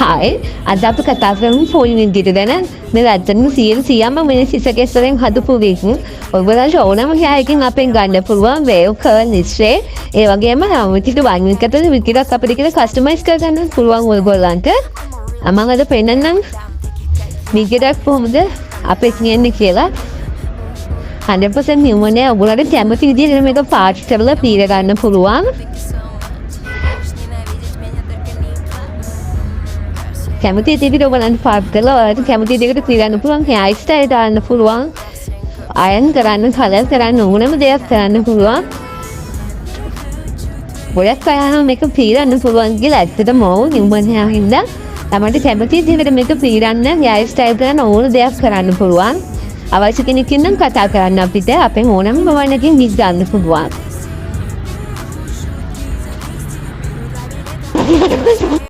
Hi අද අපි කතා කරමු ෆෝන් වින්දිට ගැන. මේ ඇත්තටම 100%ම මේ සිසකෙස්තරෙන් හදපු වික්. ඔයගොල්ලන්ට ඕනම හෑයකින් අපෙන් ගන්න පුළුවන් වේව් කර්ල් නිස්සේ. ඒ වගේම ටික වන් වික් ඇතුළේ විකිරක් අපිට කියලා කස්ටමයිස් කරගන්න පුළුවන් ඔයගොල්ලන්ට. මම අද පෙන්නන්නම් විකිරක් කොහොමද අපේ කියන්නේ කියලා. 100% නියමනේ ඔයගොල්ලන්ට කැමති විදිහට මේක පාට් කරලා පීර ගන්න පුළුවන්. කැමති විදිහට ඔයගොල්ලන්ට පාට් කරලා ඔයාලට කැමති විදිහට පීර ගන්න පුළුවන්. හෙයාර් ස්ටයිල් දාන්න පුළුවන්. අයන් කරන්න, කලර් කරන්න ඕනම දෙයක් කරන්න පුළුවන්. ගොඩක් අය මේක පීරන්න පුළුවන් කියලා ඇත්තටම ඕ නියමනේ හින්දා තමන්ට කැමති විදිහට මේක පීරන්න, හෙයාර් ස්ටයිල් කරන්න ඕන දෙයක් කරන්න පුළුවන්. අවශ්‍ය කෙනෙක් ඉන්නම් කතා කරන්න අපිට අපෙන් ඕනම වන්නකින් වික් ගන්න පුළුවන්.